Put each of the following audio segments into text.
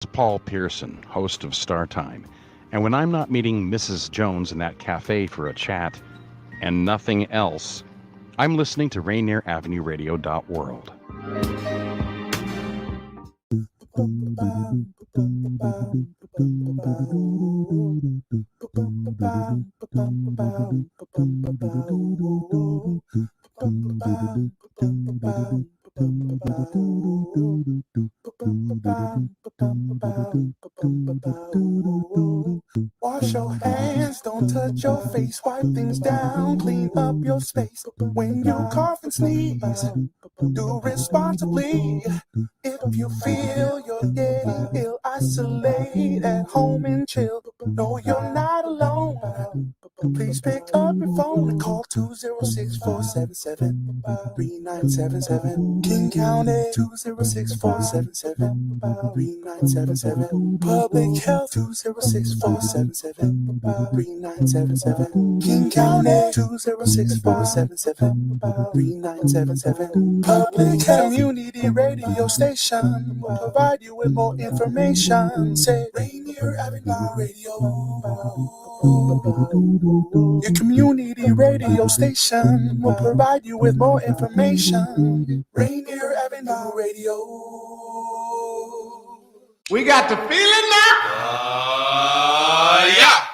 It's Paul Pearson, host of Star Time. And when I'm not meeting Mrs. Jones in that cafe for a chat and nothing else, I'm listening to Rainier Avenue Radio World. Wash your hands, don't touch your face, wipe things down, clean up your space. When you cough and sneeze, do responsibly. If you feel you're getting ill, isolate at home and chill. No, you're not alone. Please pick up your phone and call 206-477-3977. King County 206-477-3977. Public Health 206-477-3977. King County 206-477-3977. Public Health Community Radio Station will provide you with more information. Say Rainier Avenue Radio. Your community radio station will provide you with more information. Rainier Avenue Radio. We got the feeling now. Yeah.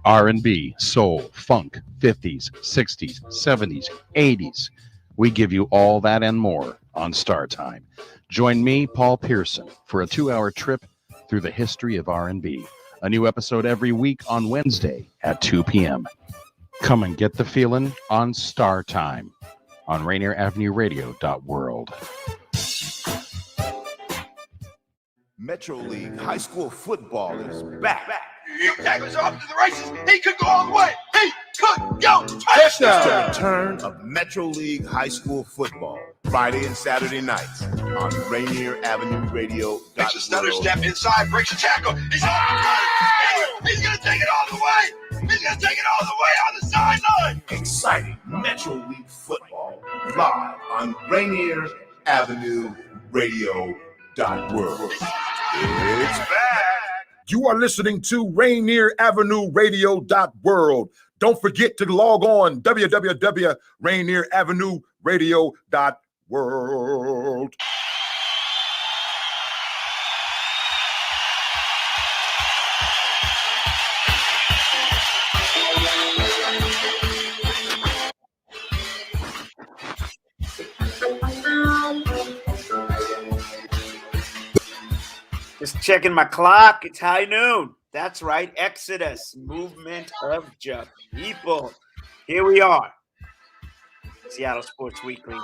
R&B, soul, funk, 50s, 60s, 70s, 80s. We give you all that and more on Star Time. Join me, Paul Pearson, for a 2-hour trip through the history of R&B. A new episode every week on Wednesday at 2 p.m. Come and get the feeling on Star Time on Rainier Avenue Radio World. Metro League High School football is back. Tackles off to the races. He could go all the way. He could go. It's the return of Metro League High School football, Friday and Saturday nights on Rainier Avenue Radio. Makes a stutter step inside, breaks a tackle. He's going to take it all the way. He's going to take it all the way on the sideline. Exciting Metro League football live on Rainier Avenue Radio World. It's back. You are listening to Rainier Avenue Radio World. Don't forget to log on www.rainieravenue radio.world. Just checking my clock. It's high noon. That's right. Exodus, movement of just people. Here we are. Seattle Sports Weekly.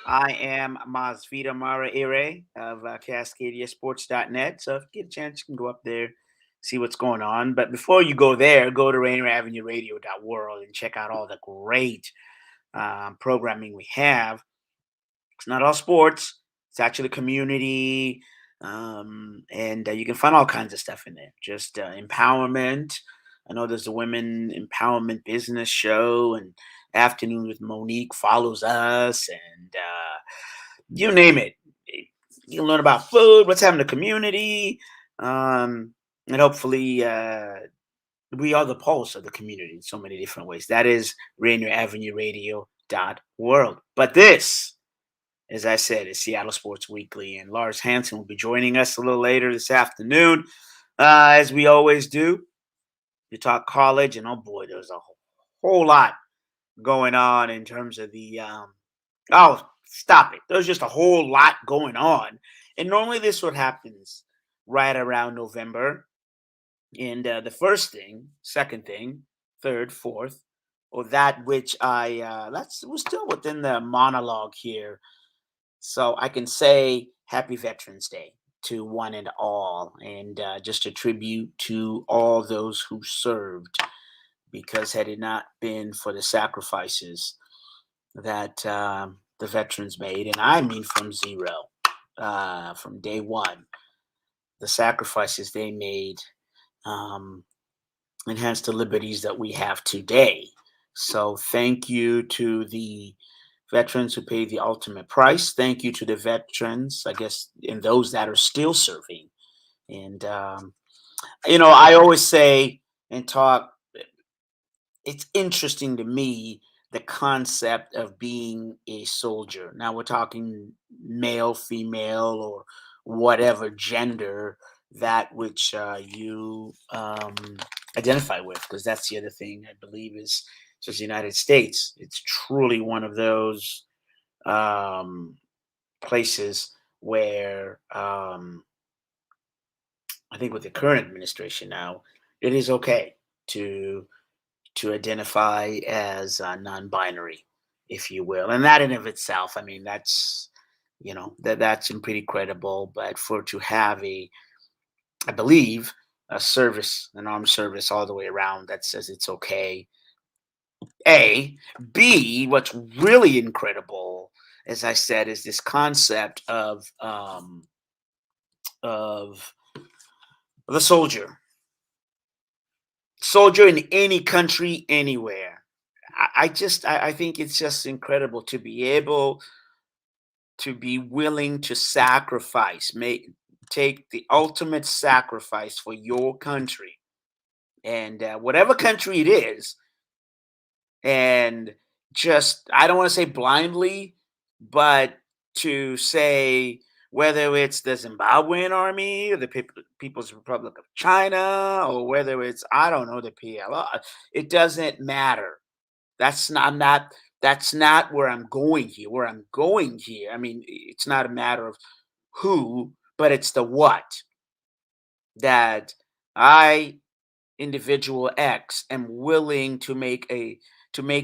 I am Mazvita Maraire of CascadiaSports.net. So if you get a chance, you can go up there, see what's going on. But before you go there, go to Rainier Avenue Radio.world and check out all the great programming we have. It's not all sports. It's actually community. And you can find all kinds of stuff in there. Just empowerment. I know there's a women empowerment business show, and Afternoon with Monique follows us, and you name it. You can learn about food, what's happening in the community, and hopefully we are the pulse of the community in so many different ways. That is Rainier Avenue Radio.world. But this, as I said, is Seattle Sports Weekly, and Lars Hanson will be joining us a little later this afternoon, as we always do. You talk college, and oh boy, there's a whole lot going on in terms of the stop it. There's just a whole lot going on, and normally this what happens right around November. And the first thing, second thing, third, fourth, or that which we're still within the monologue here. So I can say Happy Veterans Day to one and all, and just a tribute to all those who served, because had it not been for the sacrifices that the veterans made, and I mean from zero, from day one, the sacrifices they made enhanced the liberties that we have today. So thank you to the veterans who paid the ultimate price. Thank you to the veterans, I guess, and those that are still serving And I always say and talk. It's interesting to me the concept of being a soldier. Now we're talking male, female, or whatever gender that which you identify with, because that's the other thing I believe is just the United States. It's truly one of those places where I think with the current administration now, it is okay to identify as non-binary, if you will, and that in of itself, I mean, that's that's pretty credible. But for to have I believe, an armed service all the way around that says it's okay. A, B, what's really incredible, as I said, is this concept of the soldier in any country, anywhere. I think it's just incredible to be able to be willing to sacrifice, take the ultimate sacrifice for your country, and whatever country it is, and just, I don't want to say blindly, but to say whether it's the Zimbabwean army or the People's Republic of China, or whether it's, I don't know, the PLR, it doesn't matter. That's not where I'm going here. Where I'm going here, I mean, it's not a matter of who, but it's the what. That I, individual X, am willing to make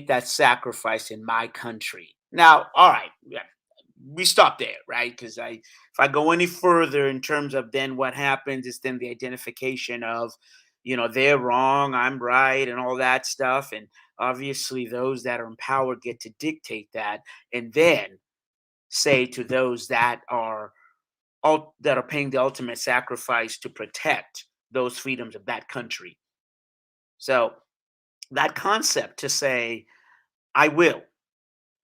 that sacrifice in my country. Now, all right, yeah, we stop there, right? Because if I go any further in terms of then what happens is then the identification of, they're wrong, I'm right, and all that stuff. And obviously those that are in power get to dictate that, and then say to those that are paying the ultimate sacrifice to protect those freedoms of that country. So that concept to say, I will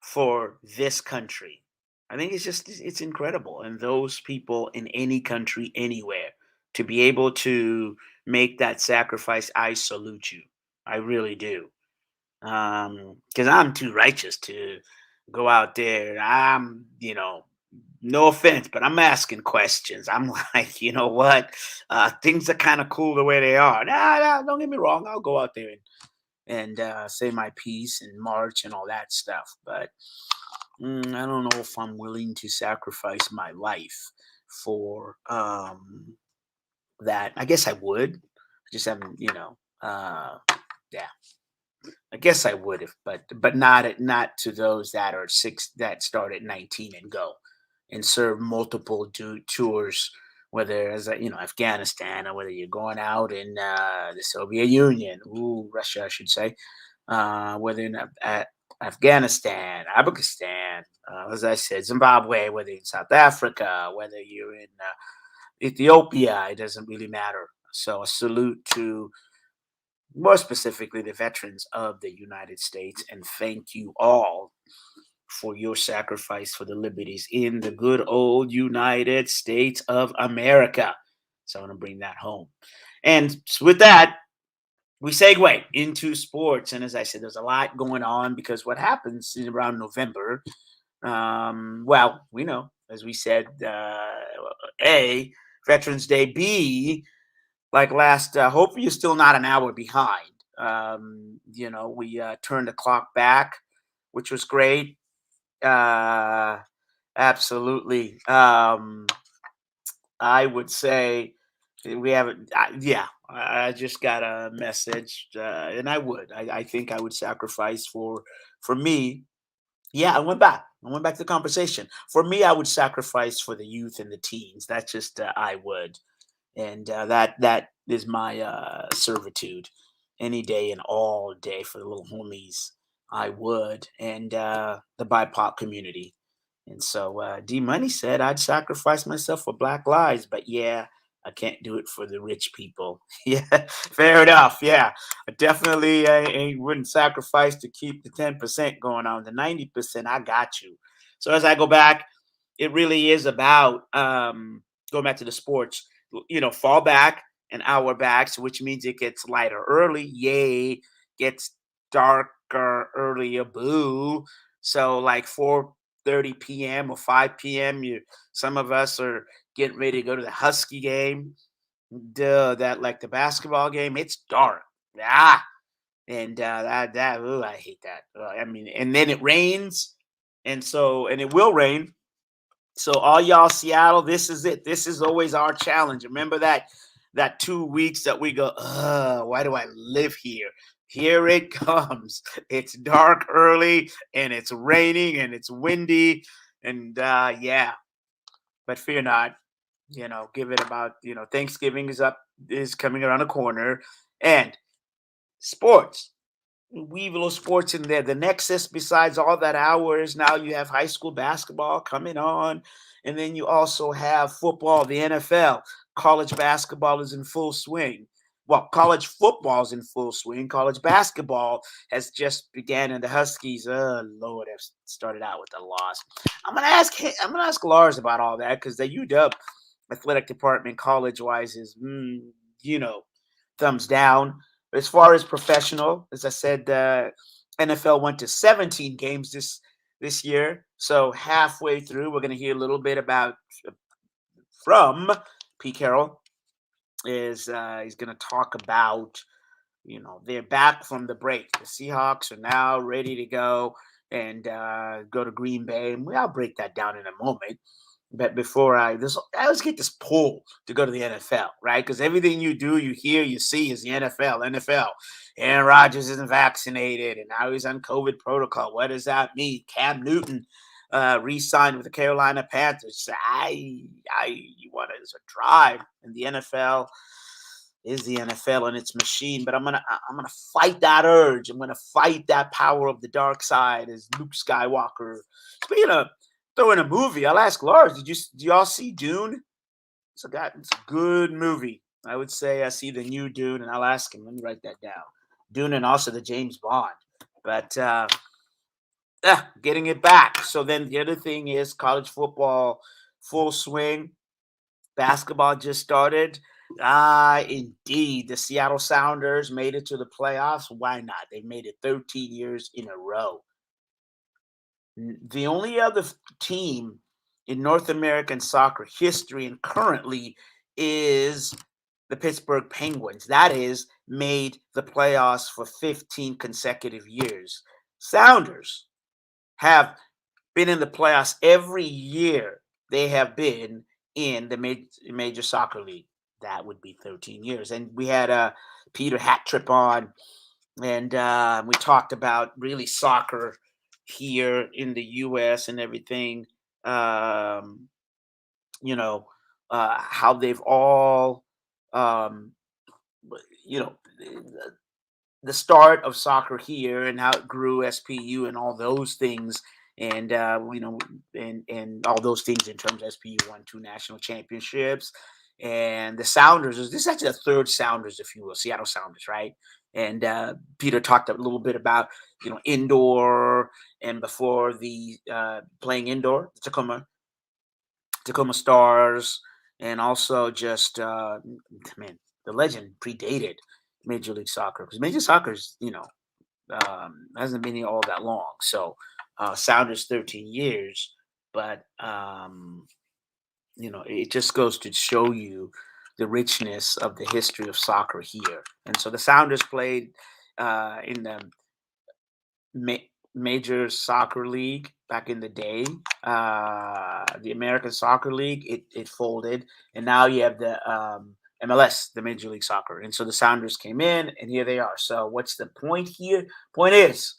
for this country, I think it's incredible. And those people in any country, anywhere, to be able to make that sacrifice, I salute you. I really do. Because I'm too righteous to go out there. I'm, no offense, but I'm asking questions. I'm like, you know what? Things are kind of cool the way they are. Nah, don't get me wrong. I'll go out there and say my piece and march and all that stuff. But I don't know if I'm willing to sacrifice my life for that. I guess I would. I just haven't, yeah. I guess I would have, but not to those that are that start at 19 and go and serve multiple tours, whether as Afghanistan, or whether you're going out in the Soviet Union, Russia, I should say, whether in Afghanistan, Afghanistan, as I said, Zimbabwe, whether in South Africa, whether you're in Ethiopia, it doesn't really matter. So a salute to, more specifically, the veterans of the United States, and thank you all for your sacrifice for the liberties in the good old United States of America. So I want to bring that home. And with that, we segue into sports. And as I said, there's a lot going on, because what happens around November, well, we know, as we said, A, Veterans Day, B, like last, hopefully you're still not an hour behind. We turned the clock back, which was great. Absolutely. I would say we haven't. I just got a message, and I think I would sacrifice for me. Yeah, I went back to the conversation. For me, I would sacrifice for the youth and the teens. That's just I would. And that is my servitude, any day and all day, for the little homies. I would, and the BIPOC community. And so D Money said I'd sacrifice myself for Black Lives, but yeah, I can't do it for the rich people. Yeah, fair enough. Yeah, I definitely wouldn't sacrifice to keep the 10% going on. The 90%, I got you. So as I go back, it really is about going back to the sports. fall back an hour back, so which means it gets lighter early. Yay. Gets darker earlier. Boo. So like 4:30 p.m. or 5 p.m., some of us are getting ready to go to the Husky game. That like the basketball game, it's dark. And I hate that. I mean, and then it rains, and it will rain. So all y'all Seattle, this is it. This is always our challenge. Remember that 2 weeks that we go, why do I live here? Here it comes. It's dark early, and it's raining, and it's windy, and but fear not. Give it about, Thanksgiving is coming around the corner, and sports. Weave a little sports in there. The nexus, besides all that hours, now you have high school basketball coming on, and then you also have football, the NFL. College basketball is in full swing. Well, college football is in full swing. College basketball has just began, and the Huskies, Lord, have started out with a loss. I'm gonna ask Lars about all that, because the UW athletic department, college-wise, is thumbs down. As far as professional, as I said, NFL went to 17 games this year. So halfway through, we're going to hear a little bit from Pete Carroll. He's going to talk about, they're back from the break. The Seahawks are now ready to go and go to Green Bay. And I'll break that down in a moment. But before I always get this pull to go to the NFL, right? Because everything you do, you hear, you see is the NFL. Aaron Rodgers isn't vaccinated, and now he's on COVID protocol. What does that mean? Cam Newton re-signed with the Carolina Panthers. You want it as a drive, and the NFL is the NFL and its machine. But I'm gonna fight that urge. I'm gonna fight that power of the dark side, as Luke Skywalker. Speaking of throw in a movie, I'll ask Lars, do y'all see Dune? It's a good movie. I would say I see the new Dune, and I'll ask him. Let me write that down. Dune, and also the James Bond. But getting it back. So then the other thing is college football, full swing. Basketball just started. Indeed. The Seattle Sounders made it to the playoffs. Why not? They made it 13 years in a row. The only other team in North American soccer history and currently is the Pittsburgh Penguins. That is, made the playoffs for 15 consecutive years. Sounders have been in the playoffs every year they have been in the major soccer league. That would be 13 years. And we had Peter Hattrip on, and we talked about really soccer here in the U.S. and everything, how they've all, the start of soccer here and how it grew, SPU and all those things, and and all those things in terms of SPU won 2 national championships, and the Sounders. This is actually the third Sounders, if you will, Seattle Sounders, right? And Peter talked a little bit about, indoor, and before the playing indoor, Tacoma Stars, and also just, the legend predated Major League Soccer, because Major Soccer is, hasn't been here all that long. So Sounders 13 years, but, it just goes to show you the richness of the history of soccer here. And so the Sounders played in the Major Soccer League back in the day. The American Soccer League, it folded. And now you have the MLS, the Major League Soccer. And so the Sounders came in, and here they are. So what's the point here? Point is,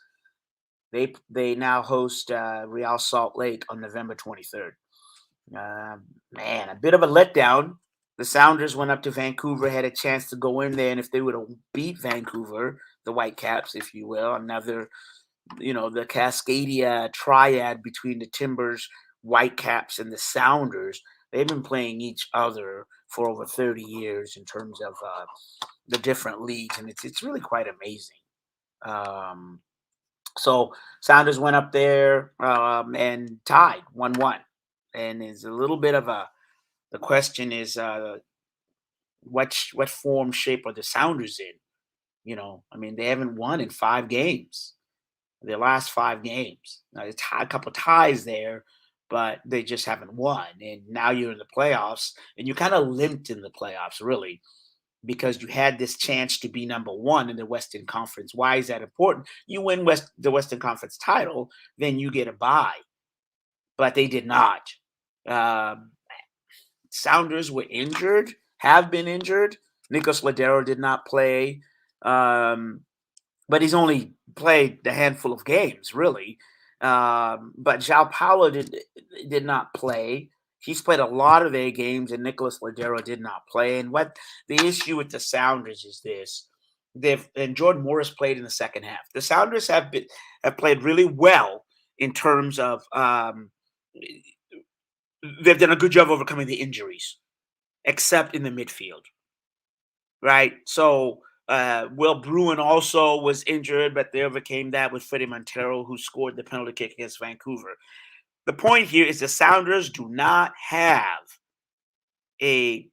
they now host Real Salt Lake on November 23rd. A bit of a letdown. The Sounders went up to Vancouver, had a chance to go in there, and if they would have beat Vancouver, the Whitecaps, if you will, another, the Cascadia triad between the Timbers, Whitecaps, and the Sounders, they've been playing each other for over 30 years in terms of the different leagues, and it's really quite amazing. So Sounders went up there and tied 1-1, and it's a little bit of the question is, what form, shape are the Sounders in? You know, I mean, they haven't won in 5 games. Their last 5 games. Now, a couple ties there, but they just haven't won. And now you're in the playoffs, and you kind of limped in the playoffs, really, because you had this chance to be number 1 in the Western Conference. Why is that important? You win the Western Conference title, then you get a bye. But they did not. Sounders were injured, have been injured. Nicholas Ladero did not play. But he's only played a handful of games, really. But João Paulo did not play. He's played a lot of their games, and Nicholas Ladero did not play. And what the issue with the Sounders is this: and Jordan Morris played in the second half. The Sounders have played really well in terms of they've done a good job overcoming the injuries, except in the midfield, right? So. Will Bruin also was injured, but they overcame that with Freddie Montero, who scored the penalty kick against Vancouver. The point here is the Sounders do not have their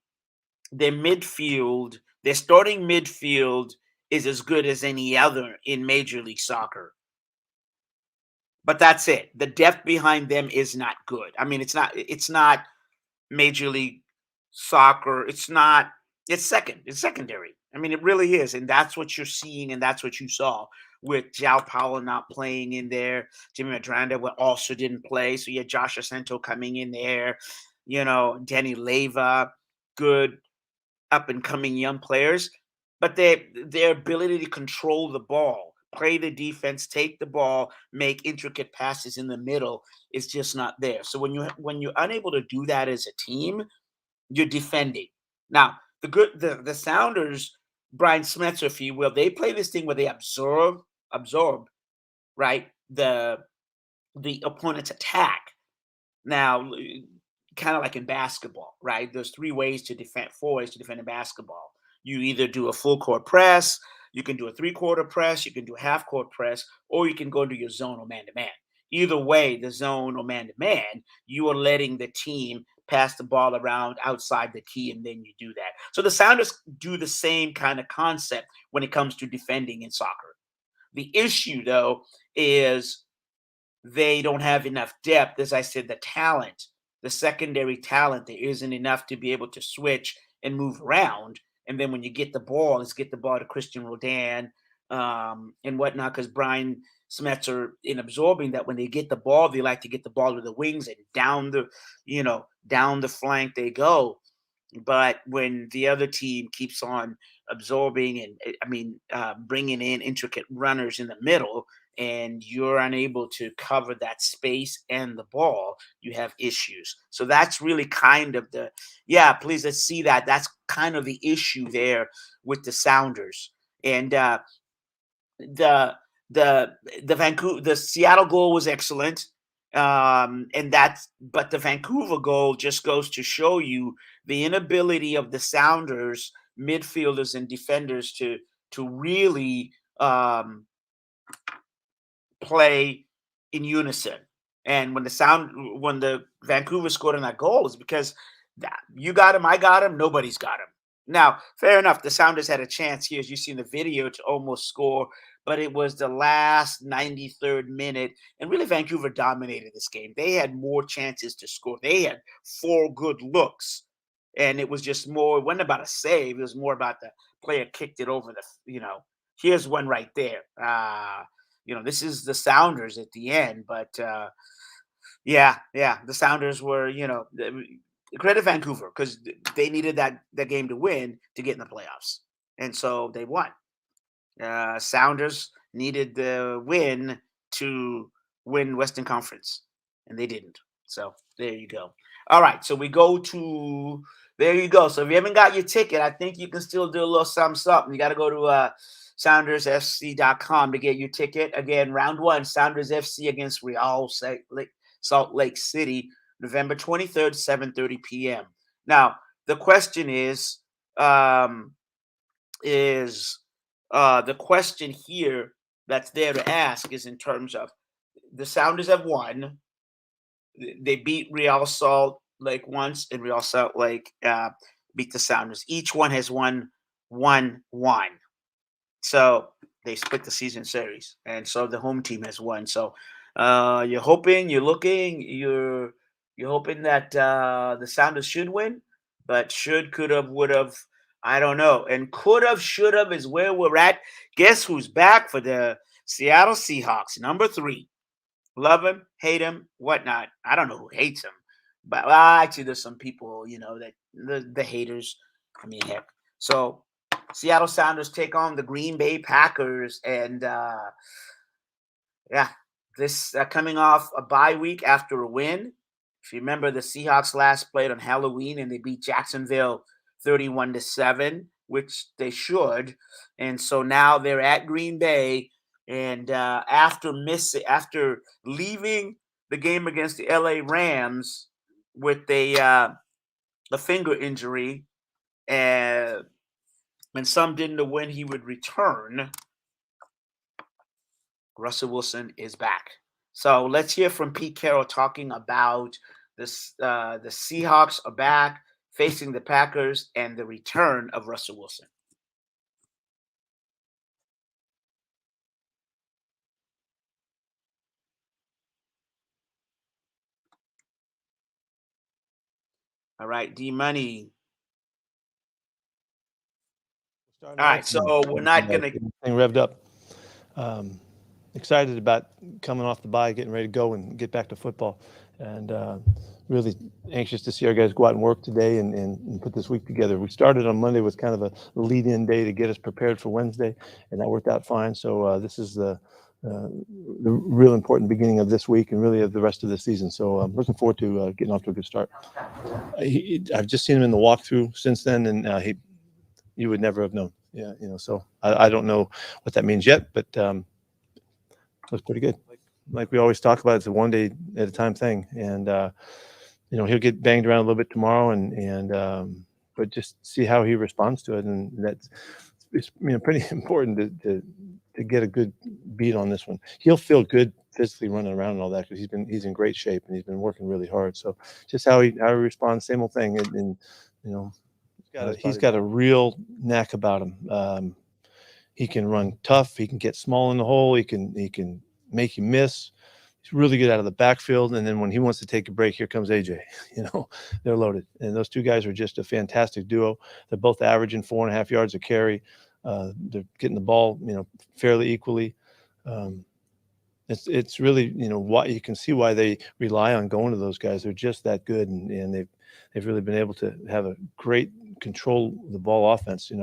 midfield. Their starting midfield is as good as any other in Major League Soccer. But that's it. The depth behind them is not good. I mean, it's not Major League Soccer. It's secondary. I mean, it really is. And that's what you're seeing, and that's what you saw with João Paulo not playing in there. Jimmy Medranda also didn't play. So you had Josh Asento coming in there. You know, Danny Leyva, good up-and-coming young players. But their ability to control the ball, play the defense, take the ball, make intricate passes in the middle is just not there. So when you're unable to do that as a team, you're defending. Now, the Sounders, Brian Smetzer, if you will, they play this thing where they absorb, right, the opponent's attack. Now, kind of like in basketball, right? There's 4 ways to defend in basketball. You either do a full court press, you can do a 3/4 press, you can do a half court press, or you can go into your zone or man-to-man. Either way, the zone or man-to-man, you are letting the team pass the ball around outside the key, and then you do that. So the Sounders do the same kind of concept when it comes to defending in soccer. The issue, though, is they don't have enough depth. As I said, the secondary talent, there isn't enough to be able to switch and move around. And then when you get the ball, let's get the ball to Christian Roldan and whatnot, because Brian Smetzer, in absorbing that, when they get the ball, they like to get the ball to the wings and down the flank they go. But when the other team keeps on absorbing and bringing in intricate runners in the middle, and you're unable to cover that space and the ball, you have issues. So that's really kind of please, let's see that. That's kind of the issue there with the Sounders. And the Seattle goal was excellent. But the Vancouver goal just goes to show you the inability of the Sounders midfielders and defenders to really play in unison. And when the Vancouver scored on that goal, is because you got him, I got him, nobody's got him. Now, fair enough, the Sounders had a chance here, as you see in the video, to almost score, but it was the last 93rd minute, and really Vancouver dominated this game. They had more chances to score. They had 4 good looks, and it was just more, it wasn't about a save, it was more about the player kicked it over here's one right there. This is the Sounders at the end, but the Sounders were, credit Vancouver, because they needed that game to win to get in the playoffs, and so they won. Sounders needed the win to win Western Conference, and they didn't. So there you go. All right, so we go to there you go. So if you haven't got your ticket, I think you can still do a little something. You got to go to SoundersFC.com to get your ticket. Again, round 1, Sounders FC against Real Salt Lake City, November 23rd, 7:30 p.m. Now, the question is the question here that's there to ask is in terms of the Sounders have won. They beat Real Salt Lake once, and Real Salt Lake beat the Sounders. Each one has won 1-1. So they split the season series, and so the home team has won. So you're hoping, you're hoping that the Sounders should win, but should, could have, would have, I don't know. And could have, should have is where we're at. Guess who's back for the Seattle Seahawks? Number 3. Love him, hate him, whatnot. I don't know who hates him, but actually there's some people, that the haters. I mean, heck. So Seattle Sounders take on the Green Bay Packers, and this coming off a bye week after a win. If you remember, the Seahawks last played on Halloween, and they beat Jacksonville 31-7, which they should. And so now they're at Green Bay, and after leaving the game against the LA Rams with a finger injury, and some didn't know when he would return, Russell Wilson is back. So let's hear from Pete Carroll talking about this. The Seahawks are back facing the Packers and the return of Russell Wilson. All right, D-Money. All right, so we're not going to... Thing revved up. Excited about coming off the bye, getting ready to go and get back to football. And really anxious to see our guys go out and work today and put this week together. We started on Monday with kind of a lead-in day to get us prepared for Wednesday, and that worked out fine. So this is the real important beginning of this week and really of the rest of the season. So I'm looking forward to getting off to a good start. I've just seen him in the walkthrough since then, and you would never have known. Yeah, so I don't know what that means yet, but looks pretty good. Like we always talk about, it's a one day at a time thing, and he'll get banged around a little bit tomorrow, but just see how he responds to it, and it's pretty important to get a good beat on this one. He'll feel good physically running around and all that because he's in great shape and he's been working really hard. So just how he responds, same old thing, and he's got a real knack about him. He can run tough. He can get small in the hole. He can make you miss. He's really good out of the backfield. And then when he wants to take a break, here comes AJ. They're loaded. And those two guys are just a fantastic duo. They're both averaging 4.5 yards a carry. They're getting the ball, fairly equally. It's really, why you can see why they rely on going to those guys. They're just that good, and they've really been able to have a great control the ball offense, and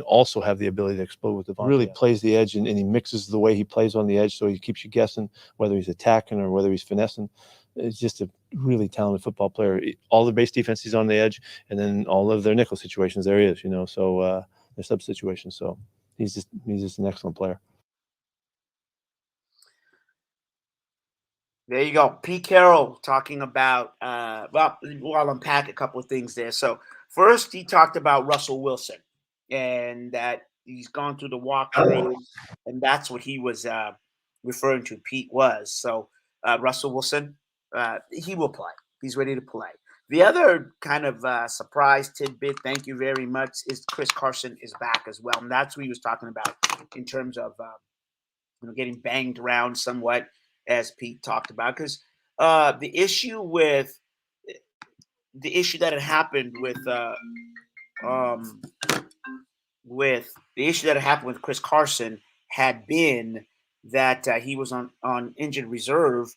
also have the ability to explode with the ball. Really plays the edge, and he mixes the way he plays on the edge, so he keeps you guessing whether he's attacking or whether he's finessing. It's just a really talented football player. All the base defense, he's on the edge, and then all of their nickel situations, there he is. So their sub situations. So he's just an excellent player. There you go. Pete Carroll talking about, I'll unpack a couple of things there. So first, he talked about Russell Wilson and that he's gone through the walkthrough, and that's what he was referring to, Pete was. So Russell Wilson, he will play. He's ready to play. The other kind of surprise tidbit, thank you very much, is Chris Carson is back as well. And that's what he was talking about in terms of getting banged around somewhat, as Pete talked about, because the issue that had happened with Chris Carson had been that he was on injured reserve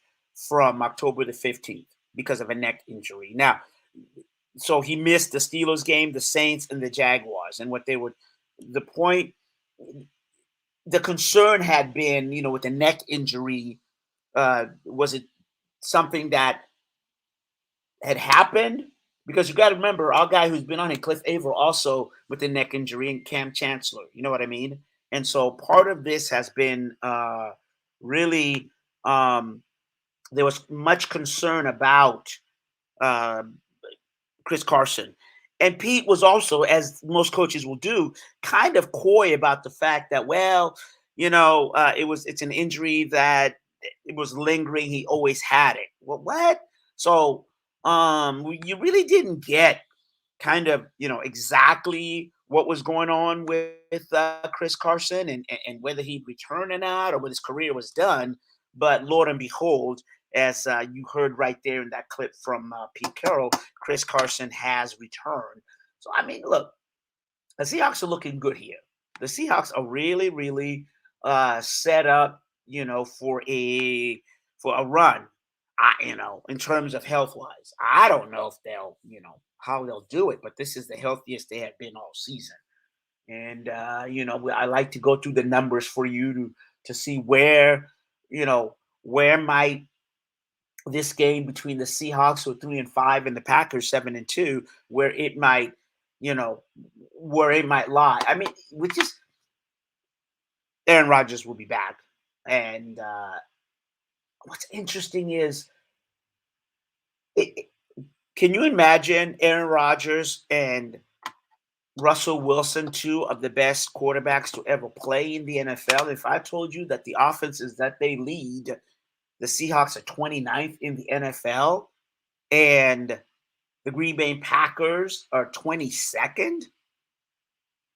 from October the 15th because of a neck injury. Now, so he missed the Steelers game, the Saints, and the Jaguars, and the concern had been, with the neck injury. Was it something that had happened? Because you got to remember, our guy who's been on it, Cliff Averill, also with the neck injury, and Cam Chancellor. You know what I mean? And so part of this has been really there was much concern about Chris Carson. And Pete was also, as most coaches will do, kind of coy about the fact that, it's an injury that it was lingering. He always had it. Well, what? So you really didn't get kind of, exactly what was going on with Chris Carson and whether he'd return or not, or whether his career was done. But Lord and behold, as you heard right there in that clip from Pete Carroll, Chris Carson has returned. So, I mean, look, the Seahawks are looking good here. The Seahawks are really, really set up, for a run. In terms of health wise, I don't know if they'll, how they'll do it, but this is the healthiest they have been all season. And I like to go through the numbers for you to see where might this game between the Seahawks, who are 3-5, and the Packers 7-2, where it might lie. I mean, Aaron Rodgers will be back. And what's interesting is, can you imagine Aaron Rodgers and Russell Wilson, two of the best quarterbacks to ever play in the NFL? If I told you that the offenses that they lead, the Seahawks are 29th in the NFL, and the Green Bay Packers are 22nd,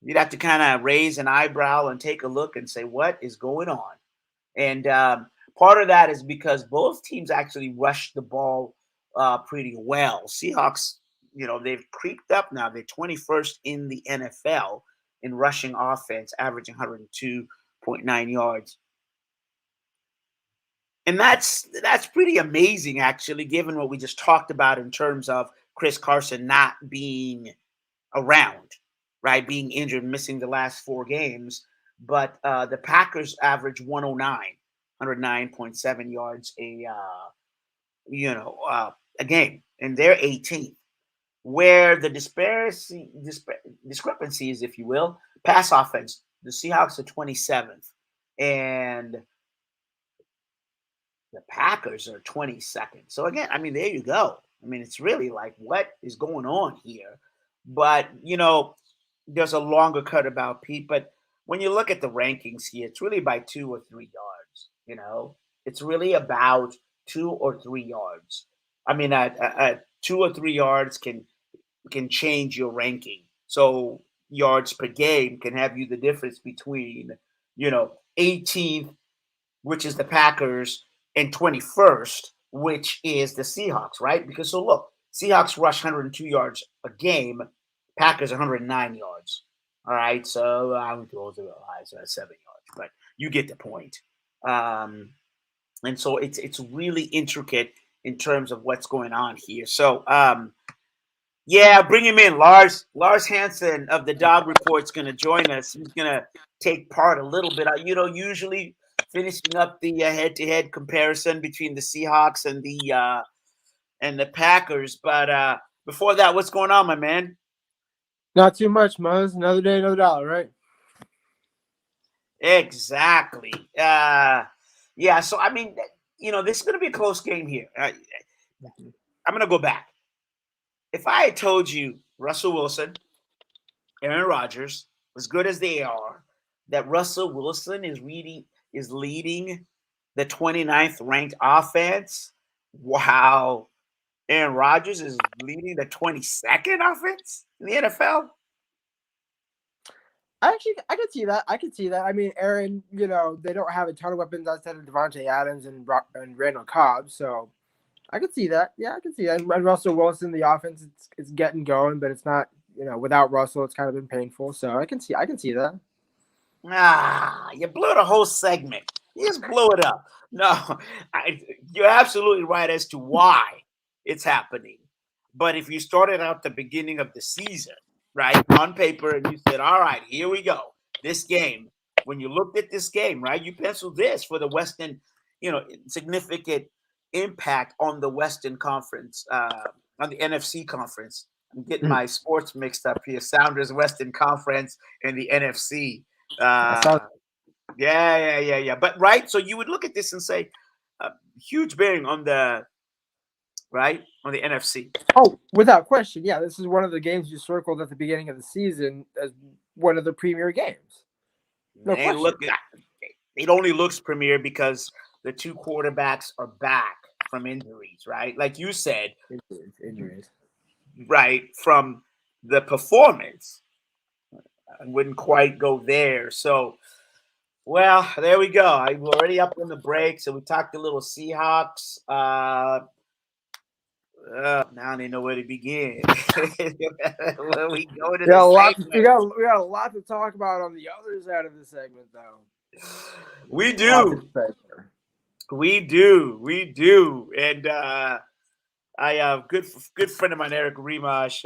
you'd have to kind of raise an eyebrow and take a look and say, what is going on? And part of that is because both teams actually rushed the ball pretty well. Seahawks, they've creeped up now. They're 21st in the NFL in rushing offense, averaging 102.9 yards. And that's pretty amazing, actually, given what we just talked about in terms of Chris Carson not being around, right? Being injured, missing the last 4 games. But the Packers average 109.7 yards a game, and they're 18th. Where the discrepancies, if you will, pass offense, the Seahawks are 27th, and the Packers are 22nd. So again, I mean, there you go. I mean, it's really like, what is going on here? But, there's a longer cut about Pete. But when you look at the rankings here, it's really by 2 or 3 yards. It's really about 2 or 3 yards. I mean, 2 or 3 yards can change your ranking. So yards per game can have you the difference between, 18th, which is the Packers, and 21st, which is the Seahawks, right? Because so look, Seahawks rush 102 yards a game, Packers 109 yards. All right, so I went to those a little high, so that's 7 yards, but you get the point. And so it's really intricate in terms of what's going on here. So bring him in, Lars. Lars Hanson of the Dawg Report is going to join us. He's going to take part a little bit. Usually finishing up the head-to-head comparison between the Seahawks and the Packers. But before that, what's going on, my man? Not too much, Muzz. Another day, another dollar, right? Exactly. So, I mean, this is going to be a close game here. I'm going to go back. If I had told you Russell Wilson, Aaron Rodgers, as good as they are, that Russell Wilson is leading the 29th ranked offense, wow, Aaron Rodgers is leading the 22nd offense in the NFL? I could see that. I mean, Aaron, they don't have a ton of weapons outside of Devontae Adams and Randall Cobb, so I could see that. Yeah, I could see that. And Russell Wilson, the offense, it's getting going, but it's not, without Russell, it's kind of been painful. So I can see that. You blew the whole segment. You just blew it up. No, you're absolutely right as to why it's happening. But if you started out the beginning of the season, right, on paper, and you said, all right, here we go, this game, when you looked at this game, right, you penciled this for the Western, significant impact on the Western Conference, on the NFC Conference. I'm getting my sports mixed up here. Sounders, Western Conference, and the NFC. Yeah. But, right, so you would look at this and say, huge bearing on the NFC. Oh, without question. Yeah, this is one of the games you circled at the beginning of the season as one of the premier games. No question. It only looks premier because the two quarterbacks are back from injuries, right? Like you said. Injuries. Right, from the performance, I wouldn't quite go there. So, well, there we go. We're already up on the break, so we talked a little Seahawks. Now they know where to begin. Where we go to we got the a lot to talk about on the other side of the segment, though. We do. We do. And I good friend of mine, Eric Rimash,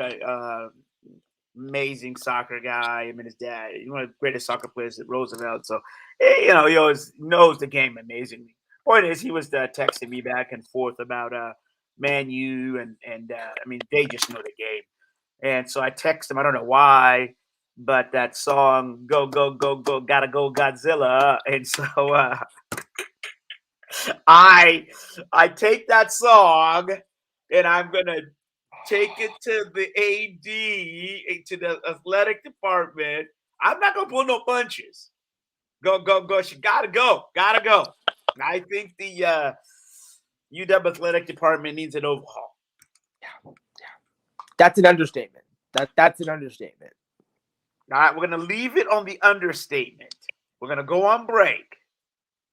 amazing soccer guy. I mean, his dad, one of the greatest soccer players at Roosevelt. So, he always knows the game amazingly. Point is, he was texting me back and forth about Man U and I mean, they just know the game. And so I text him. I don't know why, but that song, Go, Go, Go, Go, Gotta Go Godzilla. And so I take that song and I'm going to take it to the AD, to the athletic department. I'm not going to pull no punches. Go, go, go. She gotta go. Gotta go. I think the UW athletic department needs an overhaul. Yeah. That's an understatement. That's an understatement. All right, we're going to leave it on the understatement. We're going to go on break.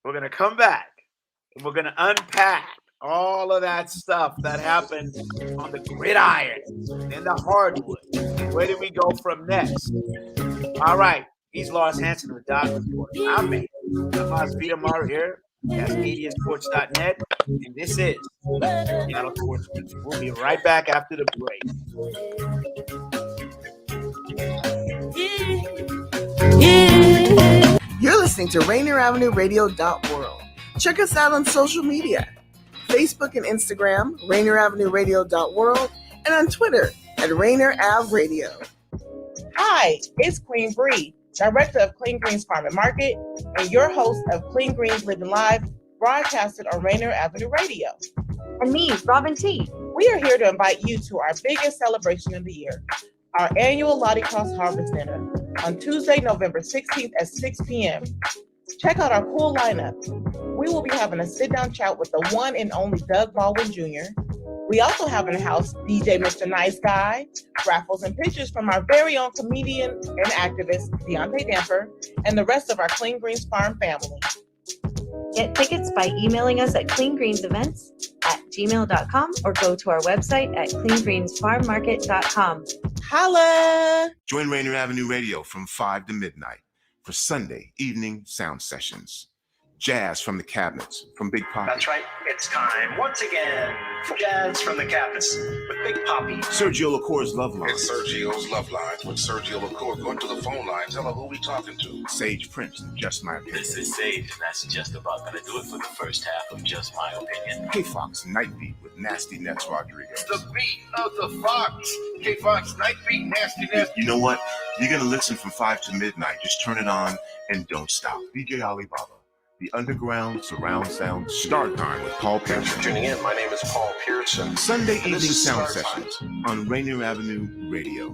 We're going to come back. And we're going to unpack all of that stuff that happened on the gridiron and the hardwood. Where do we go from next? All right. He's Lars Hanson with Dawg. I'm me. I'm Mazvita Maraire, CascadianSports.net, and this is Seattle Sports Week. We'll be right back after the break. You're listening to Rainier Avenue Radio.world. Check us out on social media. Facebook and Instagram, Rainier Avenue Radio.world, and on Twitter at Rainier Ave Radio. Hi, it's Queen Bree, Director of Clean Greens Farm and Market, and your host of Clean Greens Living Live, broadcasted on Rainier Avenue Radio. And me, Robin T. We are here to invite you to our biggest celebration of the year, our annual Lottie Cross Harvest Dinner, on Tuesday, November 16th at 6 p.m. Check out our cool lineup. We will be having a sit-down chat with the one and only Doug Baldwin Jr. We also have in the house DJ Mr. Nice Guy, raffles and pictures from our very own comedian and activist, Deontay Damper, and the rest of our Clean Greens Farm family. Get tickets by emailing us at cleangreensevents@gmail.com or go to our website at cleangreensfarmmarket.com. Holla! Join Rainier Avenue Radio from 5 to midnight for Sunday evening sound sessions. Jazz from the Cabinets from Big Poppy. That's right. It's time once again for Jazz from the Cabinets with Big Poppy. Sergio LaCour's Love Lines. It's Sergio's Love Lines with Sergio LaCour. Going to the phone line. Tell her who we talking to. Sage Prince, Just My Opinion. This is Sage, and that's just about going to do it for the first half of Just My Opinion. K-Fox Night Beat with Nasty Nets Rodriguez. The beat of the Fox. K-Fox Night Beat, Nasty Nets. You know what? You're going to listen from 5 to midnight. Just turn it on and don't stop. DJ Alibaba. The Underground Surround Sound Start Time with Paul Pearson. Thanks for tuning in. My name is Paul Pearson. Sunday evening sound sessions on Rainier Avenue Radio.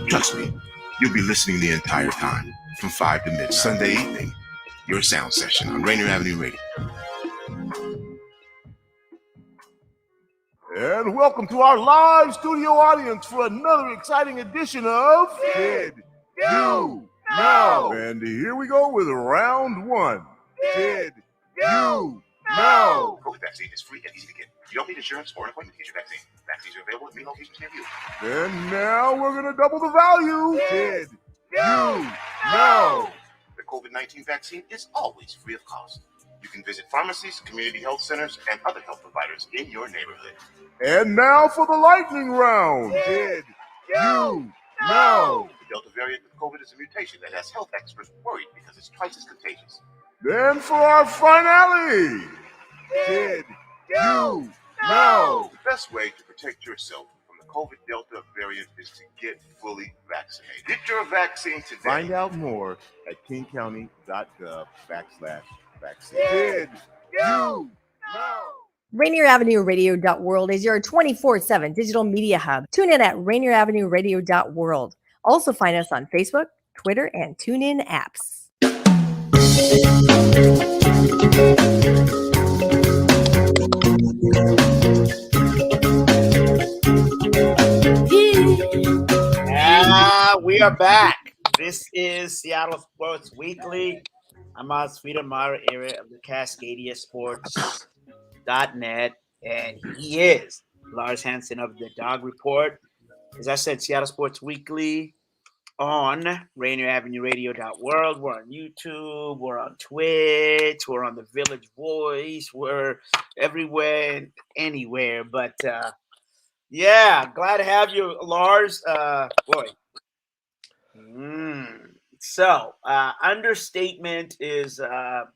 Trust me, you'll be listening the entire time from 5 to midnight. Sunday evening, your sound session on Rainier Avenue Radio. And welcome to our live studio audience for another exciting edition of Did You Know? And here we go with round one. Did you know? COVID vaccine is free and easy to get. You don't need insurance or an appointment to get your vaccine. Vaccines are available at 3 locations near you. And now we're going to double the value. Did you know? The COVID-19 vaccine is always free of cost. You can visit pharmacies, community health centers, and other health providers in your neighborhood. And now for the lightning round. Did you know? The Delta variant of COVID is a mutation that has health experts worried because it's twice as contagious. Then for our finale. Did you know? The best way to protect yourself from the COVID Delta variant is to get fully vaccinated. Get your vaccine today. Find out more at kingcounty.gov/vaccine. Did you know? Rainier Avenue Radio.world is your 24/7 digital media hub. Tune in at Rainier Avenue Radio.world. Also find us on Facebook, Twitter, and TuneIn apps. Yeah. we are back. This is Seattle Sports Weekly. I'm Mazvita Maraire of the Cascadia Sports.net, and he is Lars Hanson of the Dawg Report. As I said, Seattle Sports Weekly on Rainier Avenue Radio.world. We're on YouTube. We're on Twitch. We're on the Village Voice. We're everywhere and anywhere. But yeah, glad to have you, Lars. Boy. So, understatement is because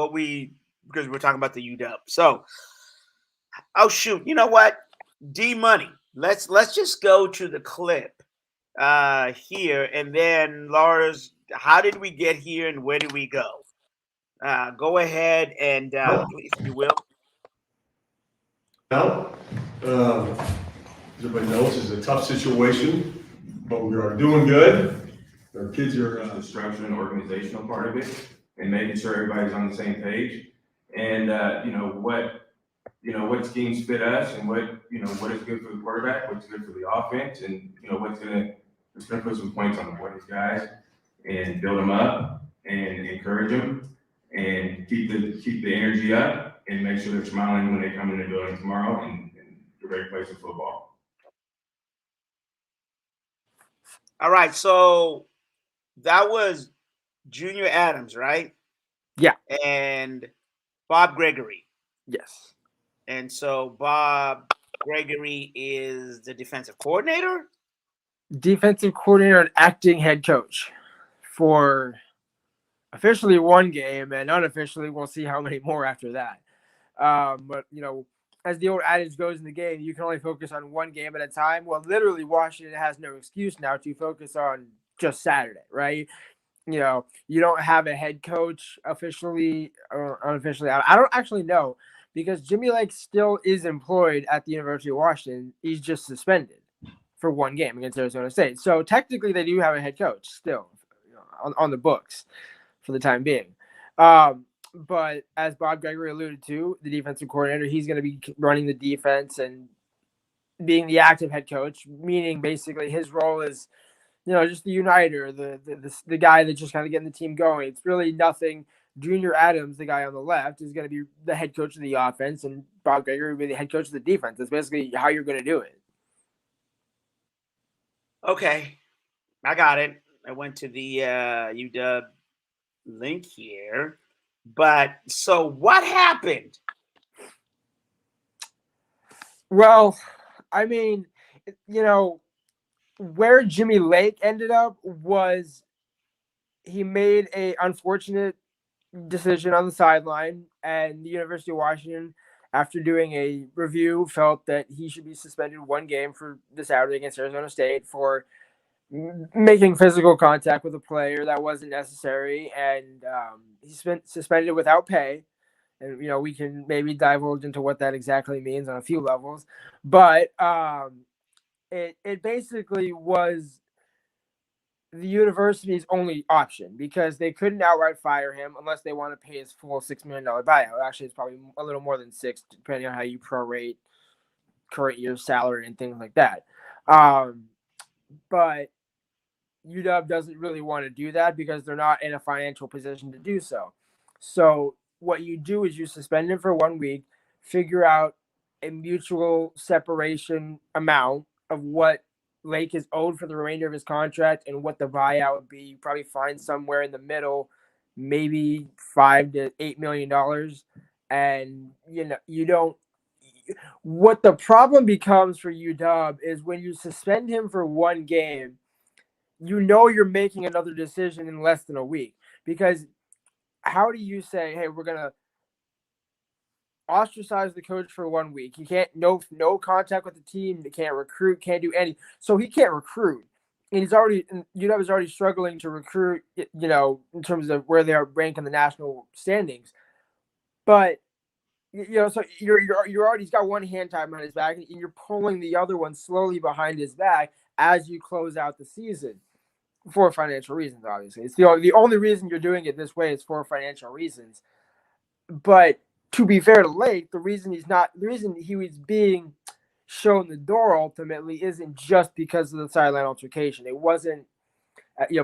we're talking about the UW. So, oh shoot, you know what? D Money. Let's just go to the clip here, and then Lars, how did we get here, and where did we go? Go ahead and please, if you will. Now, everybody knows it's a tough situation, but we are doing good. Our kids are the structure and organizational part of it, and making sure everybody's on the same page. And what schemes fit us, and what is good for the quarterback, what's good for the offense, and what's gonna put some points on the board, these guys, and build them up and encourage them, and keep the energy up, and make sure they're smiling when they come in the building tomorrow, and they're ready to play some football. All right, so that was Junior Adams, right? Yeah. And Bob Gregory. Yes. And so Bob Gregory is the defensive coordinator? Defensive coordinator and acting head coach for officially one game, and unofficially we'll see how many more after that. But, as the old adage goes in the game, you can only focus on one game at a time. Well, literally, Washington has no excuse now to focus on just Saturday, right? You don't have a head coach officially or unofficially. I don't actually know, because Jimmy Lake still is employed at the University of Washington. He's just suspended for one game against Arizona State. So technically they do have a head coach still on the books for the time being. But as Bob Gregory alluded to, the defensive coordinator, he's going to be running the defense and being the active head coach, meaning basically his role is, just the uniter, the guy that's just kind of getting the team going. It's really nothing. Junior Adams, the guy on the left, is going to be the head coach of the offense, and Bob Gregory will be the head coach of the defense. That's basically how you're going to do it. Okay, I got it. I went to the UW link here. But so what happened? Well, I mean, where Jimmy Lake ended up was he made a unfortunate decision on the sideline, and the University of Washington, after doing a review, felt that he should be suspended one game for the Saturday against Arizona State for making physical contact with a player that wasn't necessary, and he's been suspended without pay. And we can maybe divulge into what that exactly means on a few levels, but it basically was the university's only option, because they couldn't outright fire him unless they want to pay his full $6 million buyout. Actually, it's probably a little more than $6 million, depending on how you prorate current year's salary and things like that. But UW doesn't really want to do that because they're not in a financial position to do so. So what you do is you suspend him for 1 week, figure out a mutual separation amount of what Lake is owed for the remainder of his contract and what the buyout would be. You probably find somewhere in the middle, maybe $5 to $8 million. And you don't. What the problem becomes for UW is when you suspend him for one game, you're making another decision in less than a week. Because how do you say, hey, we're gonna ostracize the coach for 1 week? He can't no contact with the team. They can't recruit. Can't do any. So he can't recruit, and UW is already struggling to recruit. In terms of where they are ranked in the national standings. But so you're already, he's got one hand tied behind his back, and you're pulling the other one slowly behind his back as you close out the season for financial reasons. Obviously, it's the only reason you're doing it this way is for financial reasons. But to be fair to Lake, the reason he was being shown the door ultimately isn't just because of the sideline altercation. It wasn't,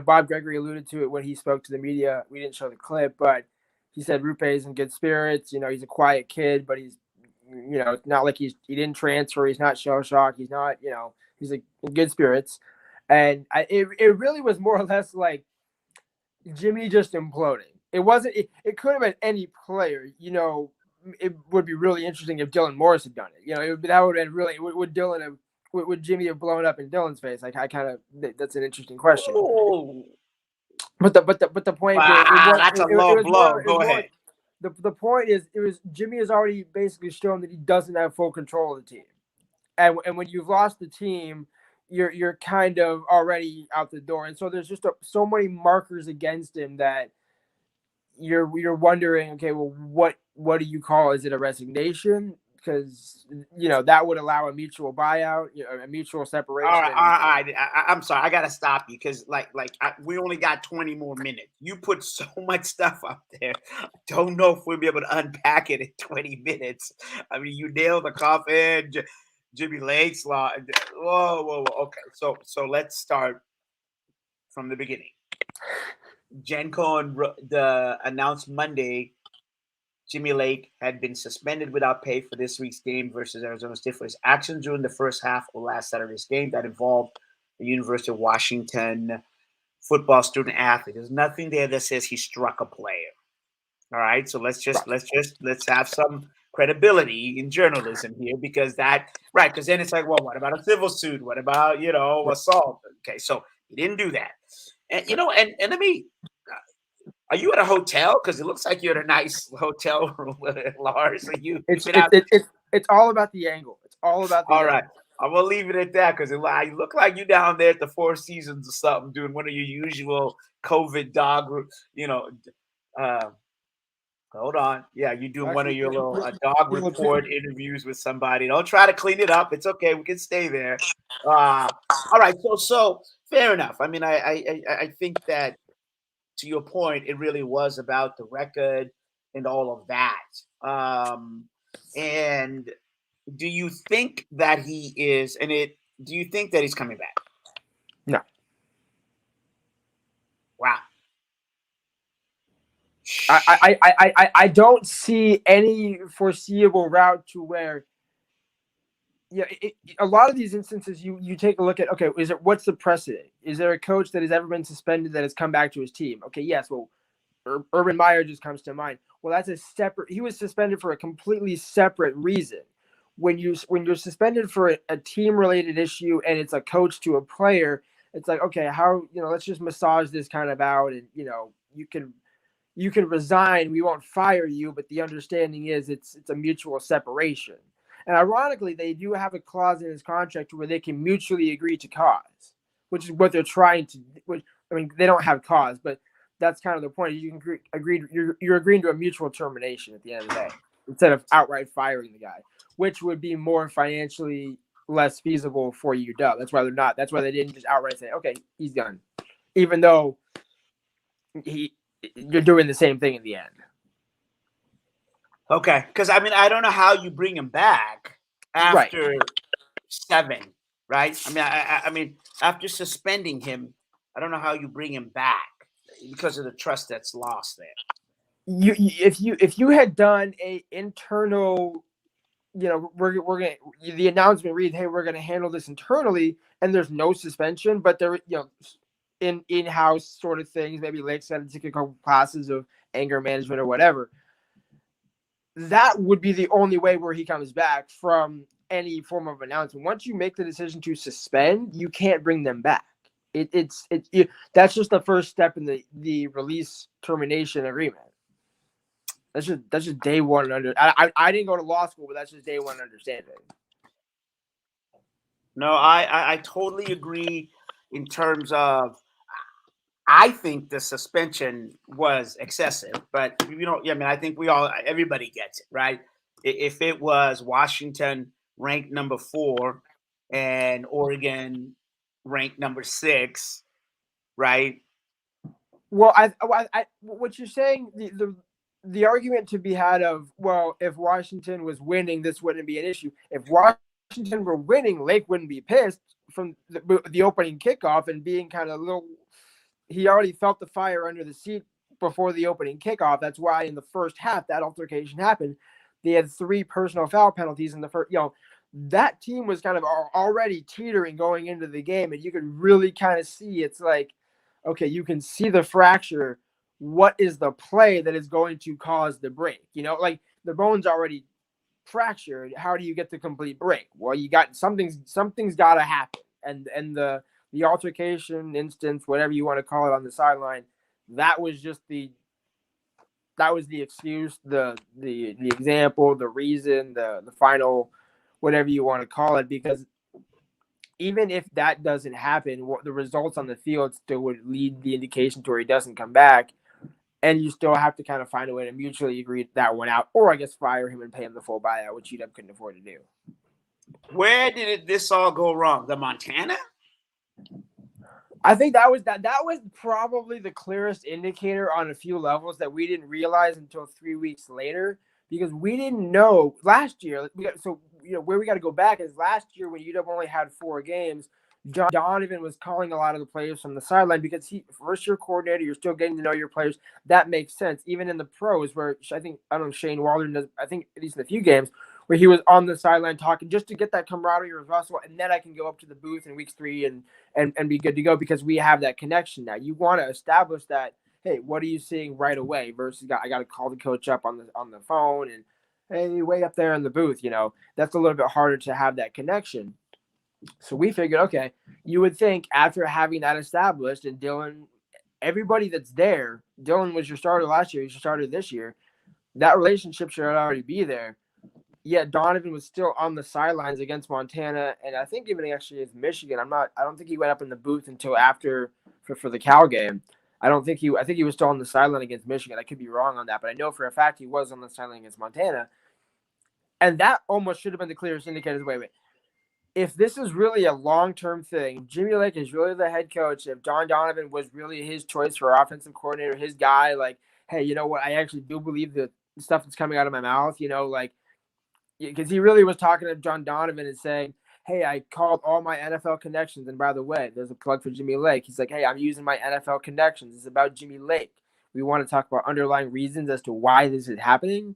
Bob Gregory alluded to it when he spoke to the media. We didn't show the clip, but he said Rupe is in good spirits. He's a quiet kid, but he's, not like he didn't transfer. He's not shell shocked. He's not, he's in good spirits. And it really was more or less like Jimmy just imploding. It wasn't, it could have been any player, it would be really interesting if Dylan Morris had done it. That would have been really, would Jimmy have blown up in Dylan's face? Like that's an interesting question. Oh. But the point, that's a low blow. Go ahead. The point is, Jimmy has already basically shown that he doesn't have full control of the team, and when you've lost the team, you're kind of already out the door, and so there's just so many markers against him that you're wondering, okay, well, what do you call? Is it a resignation? Because that would allow a mutual buyout, a mutual separation. All right. I'm sorry, I gotta stop you because we only got 20 more minutes. You put so much stuff up there. I don't know if we'll be able to unpack it in 20 minutes. I mean, you nailed the coffin, Jimmy Lake's law. Whoa. Okay, so let's start from the beginning. Jen Cohen announced Monday Jimmy Lake had been suspended without pay for this week's game versus Arizona State for his actions during the first half of last Saturday's game that involved the University of Washington football student athlete. There's nothing there that says he struck a player. All right, so let's have some credibility in journalism here because because then it's like, well, what about a civil suit? What about assault? Okay, so he didn't do that, and and let me. Are you at a hotel? Because it looks like you're at a nice hotel room, Lars. It's all about the angle. It's all about the angle. Right. I'm going to leave it at that because you look like you're down there at the Four Seasons or something doing one of your usual COVID dog, hold on. Yeah, you're doing one of your little dog report interviews with somebody. Don't try to clean it up. It's okay. We can stay there. All right. So fair enough. I mean, I think that, to your point, it really was about the record and all of that. And do you think that he is? Do you think that he's coming back? No. Wow. I don't see any foreseeable route to where. Yeah, a lot of these instances, you take a look at, okay, what's the precedent? Is there a coach that has ever been suspended that has come back to his team? Okay, yes, well, Urban Meyer just comes to mind. Well, that's he was suspended for a completely separate reason. When you're suspended for a team-related issue and it's a coach to a player, it's like, okay, how, let's just massage this kind of out and, you can resign, we won't fire you, but the understanding is it's a mutual separation. And ironically, they do have a clause in his contract where they can mutually agree to cause, which is what they're trying to. They don't have cause, but that's kind of the point. You can agree. You're agreeing to a mutual termination at the end of the day, instead of outright firing the guy, which would be more financially less feasible for UW. That's why they're not. That's why they didn't just outright say, "Okay, he's done," even though you're doing the same thing in the end. Okay, because I don't know how you bring him back after 7, right? I mean, after suspending him, I don't know how you bring him back because of the trust that's lost there. If you had done a internal, we're gonna the announcement reads, hey, we're gonna handle this internally, and there's no suspension, but there in-house sort of things, maybe Lake's got to take a couple classes of anger management or whatever. That would be the only way where he comes back from any form of announcement. Once you make the decision to suspend, you can't bring them back. That's just the first step in the release termination agreement. That's just day one. I didn't go to law school, but that's just day one understanding. No, I totally agree in terms of. I think the suspension was excessive, but I think everybody gets it, right? If it was Washington ranked number 4 and Oregon ranked number 6, right? Well, what you're saying, the argument to be had of, well, if Washington was winning, this wouldn't be an issue. If Washington were winning, Lake wouldn't be pissed from the opening kickoff and being kind of a little. He already felt the fire under the seat before the opening kickoff. That's why in the first half that altercation happened. They had 3 personal foul penalties in the first. That team was kind of already teetering going into the game, and you could really kind of see it's like, okay, you can see the fracture. What is the play that is going to cause the break? Like the bone's already fractured. How do you get the complete break? Well, you got something's got to happen, and the altercation instance, whatever you want to call it, on the sideline, that was just the excuse, the example, the reason, the final, whatever you want to call it, because even if that doesn't happen, the results on the field still would lead the indication to where he doesn't come back, and you still have to kind of find a way to mutually agree that one out, or I guess fire him and pay him the full buyout, which UW couldn't afford to do. Where did this all go wrong? The Montana? I think that was probably the clearest indicator on a few levels that we didn't realize until 3 weeks later, because we didn't know last year. Where we got to go back is last year when UW only had 4 games. John Donovan was calling a lot of the players from the sideline because he first-year coordinator. You're still getting to know your players. That makes sense. Even in the pros, where I don't know, Shane Waldron does. I think at least in a few games where he was on the sideline talking just to get that camaraderie with Russell, and then I can go up to the booth in weeks 3 and be good to go because we have that connection now. You want to establish that. Hey, what are you seeing right away? Versus I got to call the coach up on the phone and hey, way up there in the booth. That's a little bit harder to have that connection. So we figured, okay, you would think after having that established and Dylan, everybody that's there, Dylan was your starter last year, he's your starter this year, that relationship should already be there. Yet Donovan was still on the sidelines against Montana, and I think even actually against Michigan. I don't think he went up in the booth until after for the Cal game. I think he was still on the sideline against Michigan. I could be wrong on that, but I know for a fact he was on the sideline against Montana. And that almost should have been the clearest indicator. Wait. If this is really a long-term thing, Jimmy Lake is really the head coach, if John Donovan was really his choice for offensive coordinator, his guy, like, hey, you know what? I actually do believe the stuff that's coming out of my mouth, because he really was talking to John Donovan and saying, hey, I called all my NFL connections. And by the way, there's a plug for Jimmy Lake. He's like, hey, I'm using my NFL connections. It's about Jimmy Lake. We want to talk about underlying reasons as to why this is happening.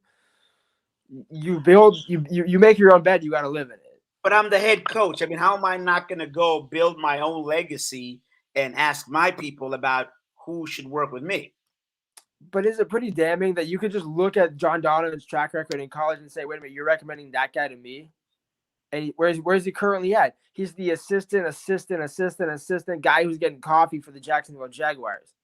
You make your own bed. You got to live in it. But I'm the head coach. I mean, how am I not going to go build my own legacy and ask my people about who should work with me? But is it pretty damning that you could just look at John Donovan's track record in college and say, wait a minute, you're recommending that guy to me? And where's he currently at? He's the assistant guy who's getting coffee for the Jacksonville Jaguars.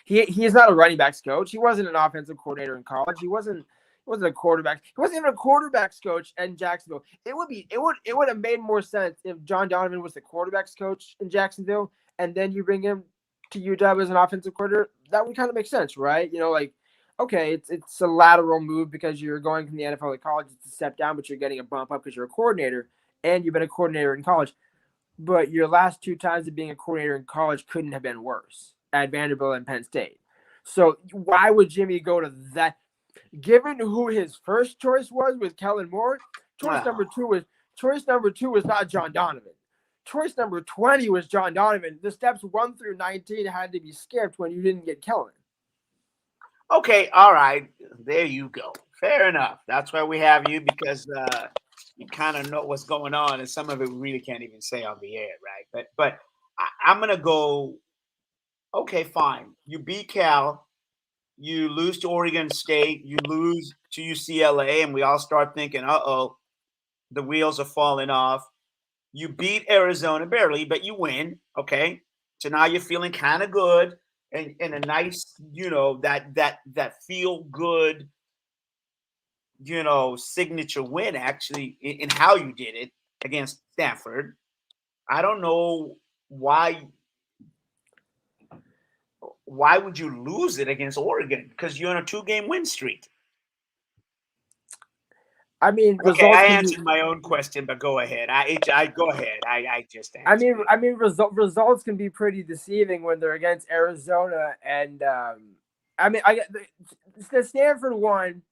He is not a running backs coach. He wasn't an offensive coordinator in college. He wasn't a quarterback. He wasn't even a quarterbacks coach in Jacksonville. It would have made more sense if John Donovan was the quarterbacks coach in Jacksonville, and then you bring him to UW as an offensive coordinator. That would kind of make sense, right? Okay, it's a lateral move because you're going from the NFL to college. It's a step down, but you're getting a bump up because you're a coordinator, and you've been a coordinator in college. But your last 2 times of being a coordinator in college couldn't have been worse at Vanderbilt and Penn State. So why would Jimmy go to that? Given who his first choice was with Kellen Moore, choice number two was not John Donovan. Choice number 20 was John Donovan. The steps 1 through 19 had to be skipped when you didn't get Kellen. Okay, all right. There you go. Fair enough. That's why we have you, because you kind of know what's going on, and some of it we really can't even say on the air, right? But I'm going to go, okay, fine. You beat Cal. You lose to Oregon State, you lose to UCLA, and we all start thinking, uh-oh, the wheels are falling off. You beat Arizona barely, but you win, okay? So now you're feeling kind of good and a nice, that feel-good, signature win, actually, in how you did it against Stanford. I don't know why would you lose it against Oregon? Because you're on a 2-game win streak. I mean, okay, I answered my own question, but go ahead. I go ahead. I just answered. I mean, results can be pretty deceiving when they're against Arizona, and I get the Stanford one.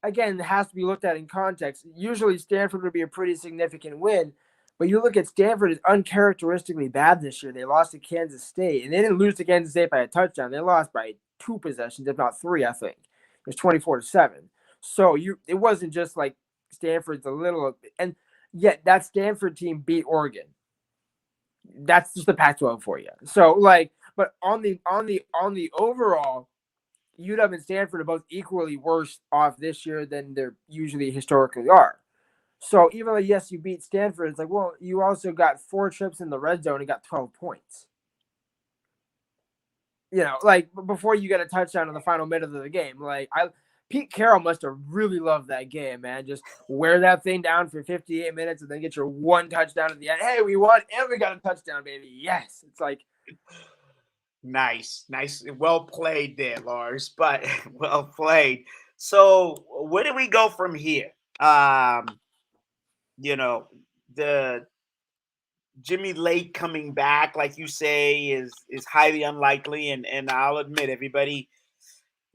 again, it has to be looked at in context. Usually Stanford would be a pretty significant win, but you look at Stanford is uncharacteristically bad this year. They lost to Kansas State, and they didn't lose to Kansas State by a touchdown. They lost by 2 possessions, if not 3, I think. It was 24-7. So it wasn't just like Stanford's a little, and yet that Stanford team beat Oregon. That's just the Pac-12 for you. So like, but on the overall, UW and Stanford are both equally worse off this year than they're usually historically are. So even though, yes, you beat Stanford, it's like, well, you also got 4 trips in the red zone and got 12 points. You know, like before you get a touchdown in the final minute of the game. Like Pete Carroll must have really loved that game, man. Just wear that thing down for 58 minutes and then get your 1 touchdown at the end. Hey, we won and we got a touchdown, baby. Yes. It's like nice. Well played there, Lars, but well played. So where do we go from here? You know, the Jimmy Lake coming back, like you say, is highly unlikely. And I'll admit, everybody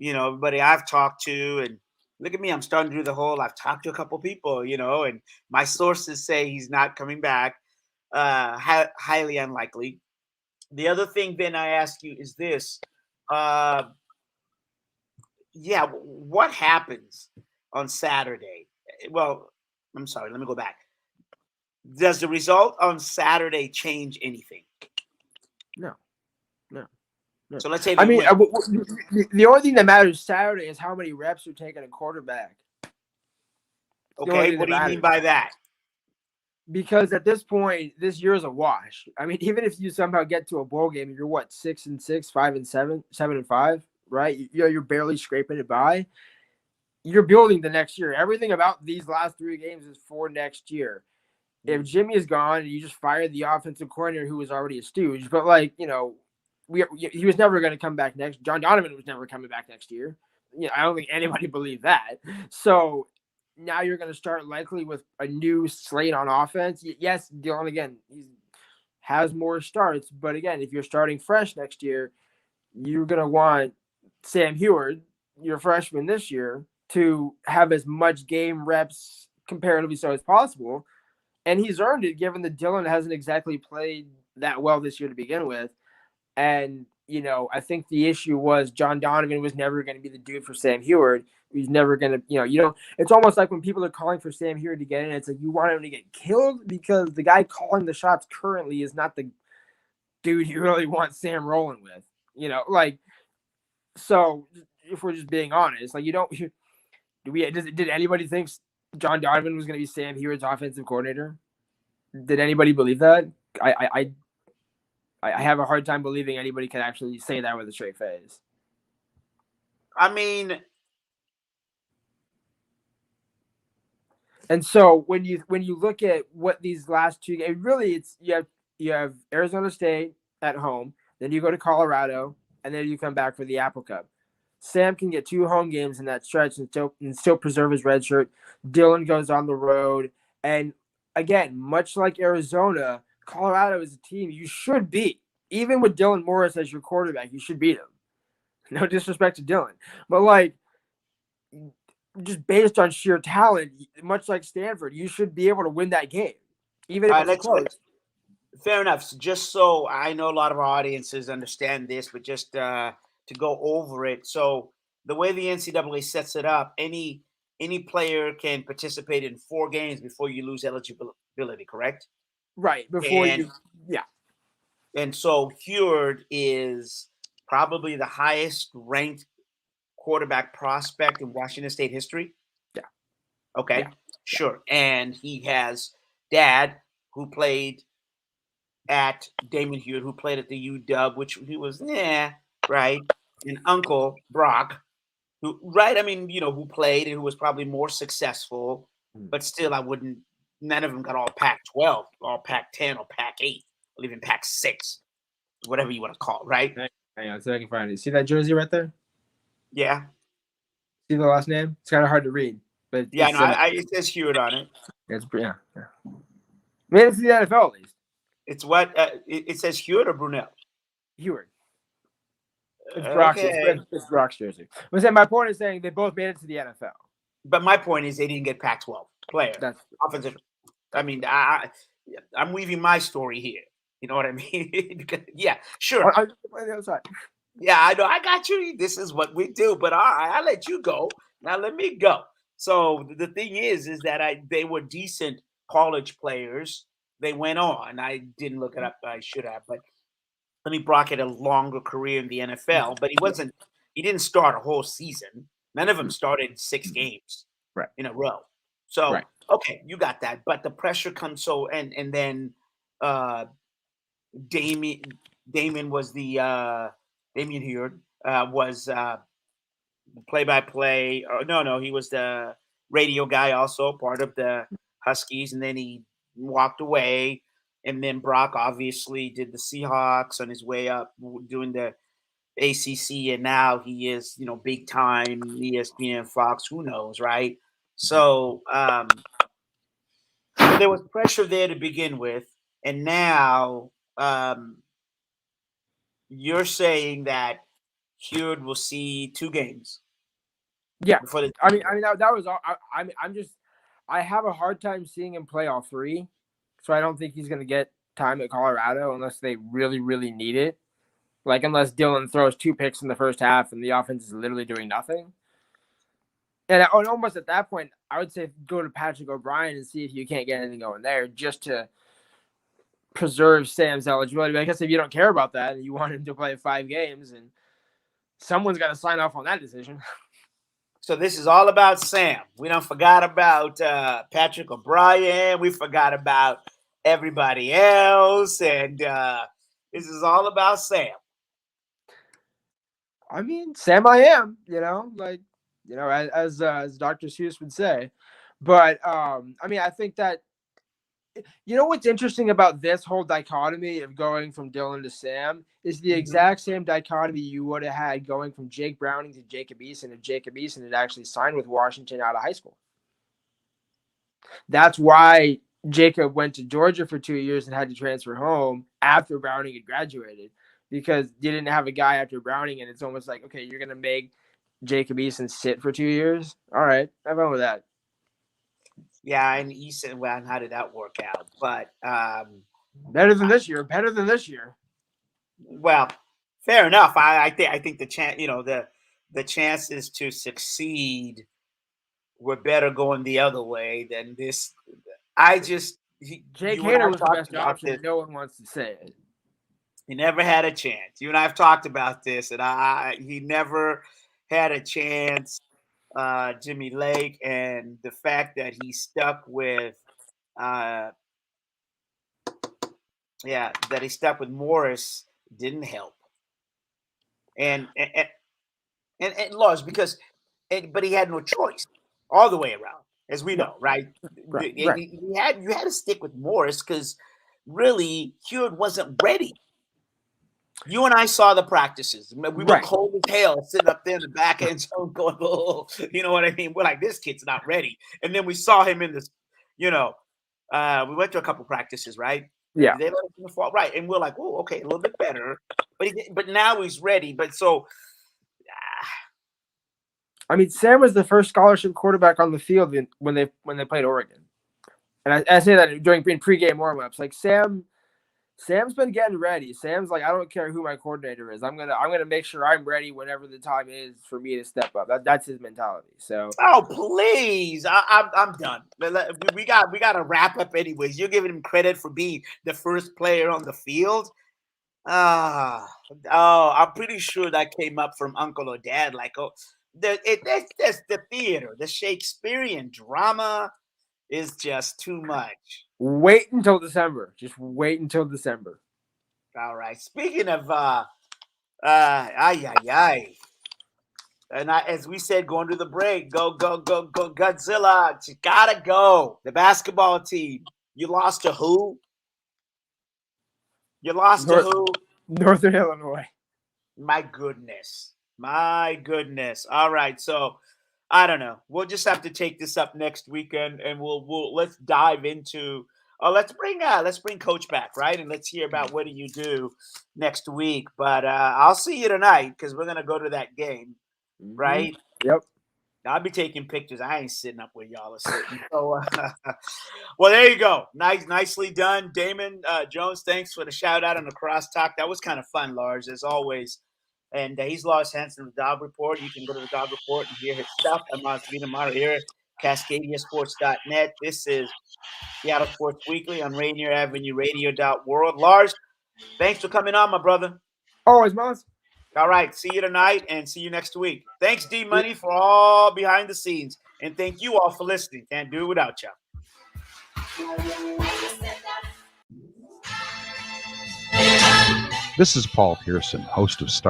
I've talked to, and look at me, I'm starting to do the whole, I've talked to a couple people, and my sources say he's not coming back. Highly unlikely. The other thing then I ask you is this. What happens on Saturday? Well, I'm sorry, let me go back. Does the result on Saturday change anything? No. So let's say the only thing that matters Saturday is how many reps are taking a quarterback. Okay, what do you mean by that? Because at this point, this year is a wash. I mean, even if you somehow get to a bowl game, you're what, 6-6, 5-7, 7-5, right? You're barely scraping it by. You're building the next year. Everything about these last 3 games is for next year. If Jimmy is gone, you just fired the offensive coordinator who was already a stooge. But he was never going to come back next. John Donovan was never coming back next year. I don't think anybody believed that. So now you're going to start likely with a new slate on offense. Yes, Dillon, again, he has more starts. But again, if you're starting fresh next year, you're going to want Sam Heward, your freshman this year, to have as much game reps comparatively so as possible. And he's earned it, given that Dillon hasn't exactly played that well this year to begin with. And, I think the issue was John Donovan was never going to be the dude for Sam Heward. He's never going to, it's almost like when people are calling for Sam Heward to get in, it's like you want him to get killed because the guy calling the shots currently is not the dude you really want Sam rolling with, so if we're just being honest, like did anybody think John Donovan was going to be Sam Heward's offensive coordinator? Did anybody believe that? I have a hard time believing anybody can actually say that with a straight face. I mean, and so when you look at what these last 2 games, really it's you have Arizona State at home, then you go to Colorado, and then you come back for the Apple Cup. Sam can get 2 home games in that stretch and still preserve his red shirt. Dillon goes on the road, and again, much like Arizona, Colorado is a team you should beat. Even with Dylan Morris as your quarterback, you should beat him. No disrespect to Dylan. But, just based on sheer talent, much like Stanford, you should be able to win that game. Even if it's close. Fair enough. So just so I know a lot of our audiences understand this, but just to go over it. So the way the NCAA sets it up, any player can participate in 4 games before you lose eligibility, correct? Right. Yeah. And so Heward is probably the highest ranked quarterback prospect in Washington State history. Yeah. Okay. Yeah. Sure. And he has dad who played at Damon Heward, who played at the UW, which he was, right. And uncle Brock, who played and who was probably more successful, but still none of them got all Pac-12, all Pac-10 or Pac-8, or even Pac-6, whatever you want to call it, right? Hang on, so I can find it. See that jersey right there? Yeah. See the last name? It's kind of hard to read. But it says Heward on it. Yeah. I mean, it's the NFL at least. It's what? It says Heward or Brunel? Heward. It's Brock's jersey. But my point is saying they both made it to the NFL. But my point is they didn't get Pac-12 player. That's offensive. I mean, I'm weaving my story here. You know what I mean? Yeah, sure. on the other side. Yeah, I know. I got you. This is what we do. But all right, I'll let you go. Now let me go. So the thing is that they were decent college players. They went on. I didn't look it up. I should have. But Lenny Brock had a longer career in the NFL, but he didn't start a whole season. None of them started 6 games in a row. So, okay, you got that. But the pressure comes and then Damon was the Damien Heard was play-by-play. No, he was the radio guy also, part of the Huskies, and then he walked away. And then Brock obviously did the Seahawks on his way up doing the ACC, and now he is, big time ESPN, Fox, who knows, right? So there was pressure there to begin with, and now you're saying that Heard will see 2 games. Yeah, I mean that was all. I have a hard time seeing him play all 3, so I don't think he's going to get time at Colorado unless they really, really need it. Like, unless Dylan throws 2 picks in the first half and the offense is literally doing nothing. And almost at that point, I would say go to Patrick O'Brien and see if you can't get anything going there just to preserve Sam's eligibility. But I guess if you don't care about that and you want him to play 5 games, and someone's got to sign off on that decision. So this is all about Sam. We don't forgot about Patrick O'Brien. We forgot about everybody else. And this is all about Sam. I mean, Sam I am, as Dr. Seuss would say. But, I mean, I think that, what's interesting about this whole dichotomy of going from Dylan to Sam is the exact same dichotomy you would have had going from Jake Browning to Jacob Eason if Jacob Eason had actually signed with Washington out of high school. That's why Jacob went to Georgia for 2 years and had to transfer home after Browning had graduated, because you didn't have a guy after Browning, and it's almost like, okay, you're going to make Jacob Eason sit for 2 years? All right, have fun with that. Yeah, and Eason, well, how did that work out? But better than this year. Well, fair enough. I think the chance, the chances to succeed were better going the other way than this. Jake Hader was the best option. No one wants to say it. He never had a chance. You and I have talked about this, and he never had a chance. Jimmy Lake, and the fact that he stuck with Morris didn't help. And Lars, but he had no choice all the way around, as we know, right? You had to stick with Morris because really Hewitt wasn't ready. You and I saw the practices. We were cold as hell sitting up there in the back end zone going, oh, you know what I mean? We're like, this kid's not ready. And then we saw him in this, we went to a couple practices, right? Yeah. They let him in the fall, right? And we're like, oh, okay, a little bit better. But now he's ready. But so. I mean, Sam was the first scholarship quarterback on the field when they played Oregon. And I say that during pregame warm-ups. Like, Sam's been getting ready. Sam's like, I don't care who my coordinator is. I'm gonna make sure I'm ready whenever the time is for me to step up. That's his mentality. So. Oh please, I'm done. We got to wrap up anyways. You're giving him credit for being the first player on the field. I'm pretty sure that came up from uncle or dad. Like, that's the theater, the Shakespearean drama is just too much. Wait until December. Just wait until December. All right. Speaking of and as we said, going to the break, go Godzilla. You gotta go. The basketball team. You lost to who? You lost to who? Northern Illinois. My goodness. All right. So I don't know. We'll just have to take this up next weekend, and we'll let's dive into. Let's bring Coach back, right? And let's hear about what do you do next week. But I'll see you tonight because we're gonna go to that game, right? Yep. I'll be taking pictures. I ain't sitting up where y'all are sitting. So, well, there you go. Nicely done, Damon Jones. Thanks for the shout out on the crosstalk. That was kind of fun, Lars, as always. And he's Lars Hanson of the Dawg Report. You can go to the Dawg Report and hear his stuff. I'm Mazvita Maraire, CascadiaSports.net. This is Seattle Sports Weekly on Rainier Avenue Radio.world. Lars, thanks for coming on, my brother. Always, Maz. All right. See you tonight and see you next week. Thanks, D Money, for all behind the scenes. And thank you all for listening. Can't do it without you. This is Paul Pearson, host of Star.